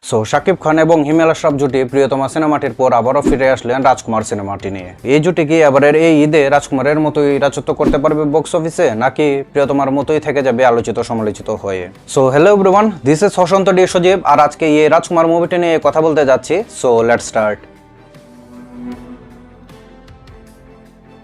শাকিব খান এবং হিমেল আশরাফ জুটি প্রিয়তমা সিনেমাটির পর আবারও ফিরে আসলেন রাজকুমার সিনেমাটি নিয়ে। এই জুটি কি এবারের এই ঈদে রাজকুমারের মতোই রাজত্ব করতে পারবে বক্স অফিসে, নাকি প্রিয়তমার মতোই থেকে যাবে আলোচিত সমালোচিত হয়ে? Hello everyone, this is Hasanta D Sajib, আর আজকে এই রাজকুমার মুভিটি নিয়ে কথা বলতে যাচ্ছি। Let's start.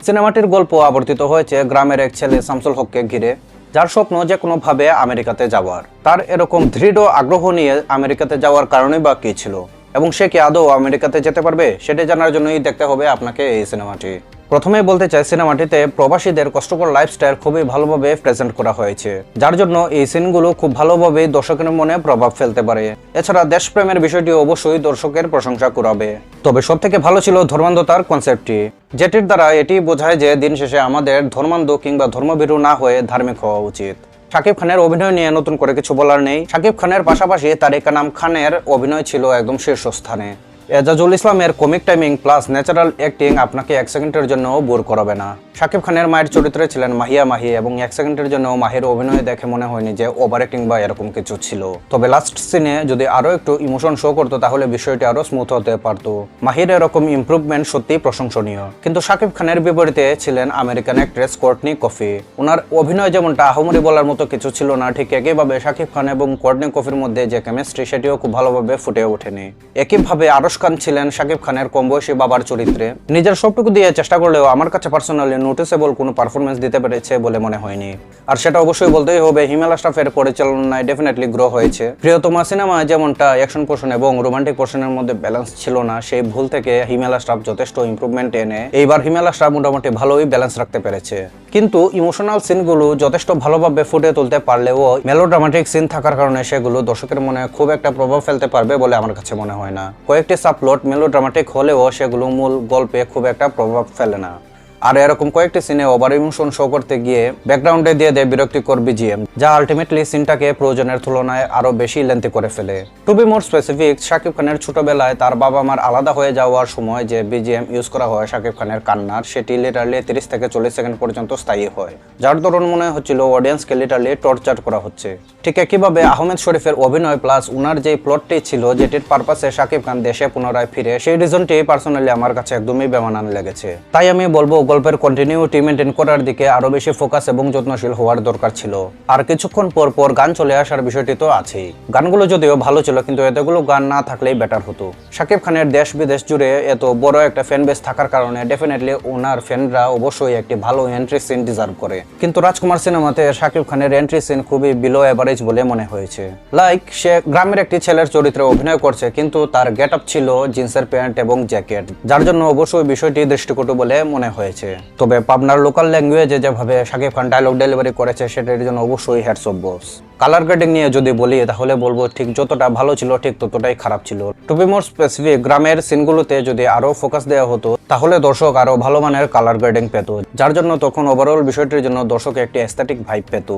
সিনেমাটির গল্প আবর্তিত হয়েছে গ্রামের এক ছেলে শামসুল হককে ঘিরে, যার স্বপ্ন যে কোনোভাবে আমেরিকাতে যাওয়ার। তার এরকম দৃঢ় আগ্রহ নিয়ে আমেরিকাতে যাওয়ার কারণে বা কী ছিল, এবং সে কি আদৌ আমেরিকাতে যেতে পারবে, সেটা জানার জন্যই দেখতে হবে আপনাকে এই সিনেমাটি। প্রথমেই বলতে চাই, সিনেমাটিতে প্রবাসীদের কষ্টকর লাইফস্টাইল খুবই ভালোভাবে প্রেজেন্ট করা হয়েছে, যার জন্য এই সিনগুলো খুব ভালোভাবে দর্শকের মনে প্রভাব ফেলতে পারে। এছাড়া দেশপ্রেমের বিষয়টি অবশ্যই দর্শকের প্রশংসা কুড়াবে। তবে সবথেকে ভালো ছিল ধর্মান্ধতার কনসেপ্টটি, যেটির দ্বারা এটি বোঝায় যে দিন শেষে আমাদের ধর্মান্ধ কিংবা ধর্মভীরু না হয়ে ধার্মিক হওয়া উচিত। শাকিব খানের অভিনয় নিয়ে নতুন করে কিছু বলার নেই। শাকিব খানের পাশাপাশি তারিকা নাম খানের অভিনয় ছিল একদম শীর্ষস্থানে। এজাজুল ইসলামের comic timing plus natural acting আপনাকে এক সেকেন্ডের জন্য বোর করাবে না। শাকিব খানের মায়ের চরিত্রে ছিলেন মাহিয়া মাহি, এবং এক সেকেন্ডের জন্য মাহির অভিনয় দেখে মনে হয়নি যে ওভার অ্যাক্টিং বা এরকম কিছু ছিল। তবে লাস্ট সিনে যদি আরো একটু ইমোশন শো করতো তাহলে বিষয়টি আরো স্মুথ হতে পারতো। মাহির এরকম ইমপ্রুভমেন্ট সত্যি প্রশংসনীয়। কিন্তু শাকিব খানের বিপরীতে ছিলেন আমেরিকান অ্যাক্ট্রেস কোর্টনি কফি। ওনার অভিনয় যেমনটা আহমরি বলার মতো কিছু ছিল না, ঠিক একইভাবে শাকিব খান এবং কোর্টনি কফির মধ্যে যে কেমিস্ট্রি, সেটিও খুব ভালোভাবে ফুটে ওঠেনি। একইভাবে আরশ খান ছিলেন শাকিব খানের কম বয়সী বাবার চরিত্রে। নিজের সবটুকু দিয়ে চেষ্টা করলেও আমার কাছে পার্সোনালি নোটিসেবল কোনো পারফরমেন্স দিতে পেরেছে বলে মনে হয়নি। আর সেটা অবশ্যই বলতেই হবে, হিমেল আশরাফের পরিচালনায় ডেফিনেটলি গ্রো হয়েছে। প্রিয়তমা সিনেমা যেমনটা অ্যাকশন পোর্শন এবং রোমান্টিক পোর্শনের মধ্যে ব্যালেন্স ছিল না, সেই ভুল থেকে হিমেল আশরাফ যথেষ্ট ইমপ্রুভমেন্ট এনে এইবার হিমেল আশরাফ মোটামুটি ভালোই ব্যালেন্স রাখতে পেরেছে। কিন্তু ইমোশনাল সিনগুলো যথেষ্ট ভালোভাবে ফুটে তুলতে পারলেও মেলোড্রামাটিক সিন থাকার কারণে সেগুলো দর্শকের মনে খুব একটা প্রভাব ফেলতে পারবে বলে আমার কাছে মনে হয় না। কয়েকটি সাবপ্লট মেলোড্রামাটিক হলেও সেগুলো মূল গল্পে খুব একটা প্রভাব ফেলে না। আর এরকম কয়েকটি সিনে ওভার ইমোশন শো করতে গিয়ে ব্যাকগ্রাউন্ডে দিয়ে দেয় বিরক্তিকর বিজিএম, যা আলটিমেটলি সিনটাকে প্রয়োজনের তুলনায় আরো বেশি লেন্থি করে ফেলে। To be more specific, Shakib খানের ছোটবেলায় তার বাবা মার আলাদা হয়ে যাওয়ার সময় যে বিজিএম ইউজ করা হয় শাকিব খানের কান্নার, সেটি লিটারলি 30 থেকে 40 সেকেন্ড পর্যন্ত স্থায়ী হয়, যার দরুন মনে হচ্ছিল অডিয়েন্সকে লিটারলি টর্চার করা হচ্ছে। ঠিক একইভাবে আহমেদ শরীফের অভিনয় প্লাস উনার যে প্লটটি ছিল, যেটির পারপাসে শাকিব খান দেশে পুনরায় ফিরে, সেই রিজনটি পার্সোনালি আমার কাছে একদমই বেমানান লেগেছে। তাই আমি বলবো, গল্পের কন্টিনিউটি মেনটেন করার দিকে আরো বেশি ফোকাস এবং যত্নশীল হওয়ার দরকার ছিল। আর কিছুক্ষণ পর পর গান চলে আসার বিষয়টি তো আছেই। গানগুলো যদিও ভালো ছিল, কিন্তু এতগুলো গান না থাকলেই বেটার হতো। শাকিব খানের দেশ বিদেশ জুড়ে এত বড় একটা ফ্যান বেস থাকার কারণে ডেফিনেটলি ওনার ফ্যানরা অবশ্যই একটি ভালো এন্ট্রি সিন ডিজার্ভ করে। কিন্তু রাজকুমার সিনেমাতে শাকিব খানের এন্ট্রি সিন খুবই বিলো এভারেজ বলে মনে হয়েছে। লাইক, সে গ্রামের একটি ছেলের চরিত্রে অভিনয় করছে, কিন্তু তার গেট আপ ছিল জিন্সের প্যান্ট এবং জ্যাকেট, যার জন্য অবশ্যই বিষয়টি দৃষ্টিকটু বলে মনে হয়েছে। তবে পাবনার লোকাল ল্যাঙ্গুয়েজে যেভাবে শাকিব খান ডায়লগ ডেলিভারি করেছে, সেটার জন্য অবশ্যই হ্যাটস অফ বস। কালার গ্রেডিং নিয়ে যদি বলি তাহলে বলবো, ঠিক যতটা ভালো ছিল ঠিক ততটাই খারাপ ছিল। টু বি মোর স্পেসিফিক, গ্রামের সিনগুলোতে যদি আরো ফোকাস দেওয়া হতো তাহলে দর্শক আরো ভালো মানের কালার গ্রেডিং পেত, যার জন্য তখন ওভারঅল বিষয়টির জন্য দর্শক একটি অ্যাস্থেটিক ভাইব পেত।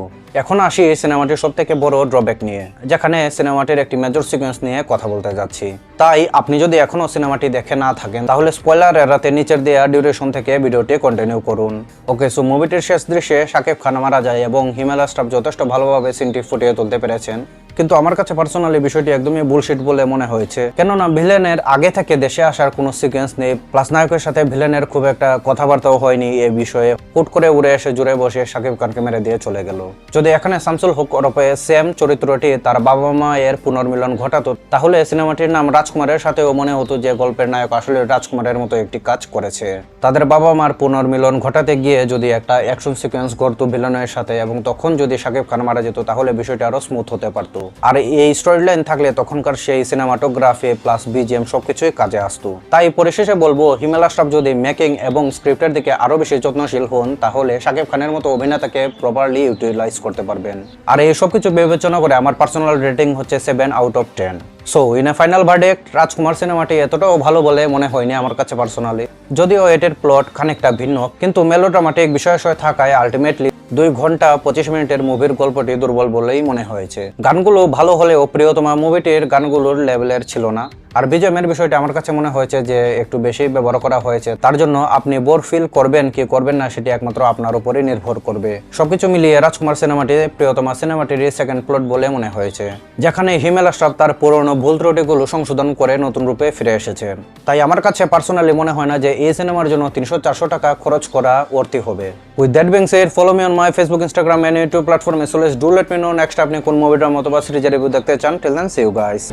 এখন আসি সিনেমাটির সব থেকে বড় ড্রব্যাক নিয়ে, যেখানে সিনেমাটির একটি মেজর সিকোয়েন্স নিয়ে কথা বলতে যাচ্ছি। তাই আপনি যদি এখনো সিনেমাটি দেখে না থাকেন তাহলে স্পয়লার এড়াতে নিচের দেয়া ডিউরেশন থেকে ভিডিওটি কন্টিনিউ করুন। ওকে, সো মুভিটির শেষ দৃশ্যে শাকিব খান মারা যায় এবং হিমেল আশরাফ যথেষ্ট ভালোভাবে সিনটি ফুটিয়ে তুলতে পেরেছেন। কিন্তু আমার কাছে পার্সোনালি বিষয়টি একদমই বুলশিট বলে মনে হয়েছে, কেননা ভিলেনের আগে থেকে দেশে আসার কোনো সিকোয়েন্স নেই, প্লাস নায়কের সাথে ভিলেনের খুব একটা কথাবার্তাও হয়নি এই বিষয়ে। হুট করে উড়ে এসে জুড়ে বসে শাকিব খানকে মেরে দিয়ে চলে গেল। যদি এখানে শামসুল হক ওরফে সেম চরিত্রটি তার বাবা মা এর পুনর্মিলন ঘটাতো, তাহলে সিনেমাটির নাম রাজকুমারের সাথেও মনে হতো যে গল্পের নায়ক আসলে রাজকুমারের মতো একটি কাজ করেছে। তাদের বাবা মার পুনর্মিলন ঘটাতে গিয়ে যদি একটা অ্যাকশন সিকোয়েন্স ঘটতো ভিলেনের সাথে, এবং তখন যদি শাকিব খান মারা যেত, তাহলে বিষয়টা আরো স্মুথ হতে পারতো। আর এই স্টোরি লাইন থাকলে তখনকার সেই সিনেমাটোগ্রাফি প্লাস বিজিএম সবকিছুই কাজে আসতো। তাই পরিশেষে বলবো, হিমেল আশরাফ যদি মেকিং এবং স্ক্রিপ্টের দিকে আরো বেশি যত্নশীল হন, তাহলে শাকিব খানের মতো অভিনেতাকে প্রপারলি ইউটিলাইজ করতে পারবেন। আর এই সবকিছু বিবেচনা করে আমার পার্সোনাল রেটিং হচ্ছে 7 out of 10। In a final verdict, Rajkumar সিনেমাটি এতটাও ভালো বলে মনে হয়নি আমার কাছে পার্সোনালি। যদিও এটার প্লট খানিকটা ভিন্ন, কিন্তু মেলোড্রামাটিক বিষয় থাকায় আলটিমেটলি 2 ঘন্টা 25 মিনিটের মুভির গল্পটি দুর্বল বলেই মনে হয়েছে। গানগুলো ভালো হলেও প্রিয়তমা মুভিটির গানগুলোর লেভেলের ছিল না। আর বিজয়ের বিষয়টা আমার কাছে মনে হয়েছে যে একটু বেশি ব্যবহার করা হয়েছে, তার জন্য আপনি বোর ফিল করবেন কি করবেন না সেটি একমাত্র আপনার উপরই নির্ভর করবে। সবকিছু মিলিয়ে রাজকুমার সিনেমাটি প্রিয়তমা সিনেমাটির সেকেন্ড প্লট বলে মনে হয়েছে, যেখানে হিমেল আশরাফ তার পুরনো ভুল ত্রুটিগুলো সংশোধন করে নতুন রূপে ফিরে এসেছে। তাই আমার কাছে পার্সোনালি মনে হয় না যে এই সিনেমার জন্য 300-400 টাকা খরচ করা ওর্থি হবে। With that being said, follow me on my Facebook, Instagram and YouTube প্ল্যাটফর্মে। So let's do let me know next আপনি কোন মুভিটার মতো বা সিরিজের রিভিউ দেখতে চান। Till then, see you guys.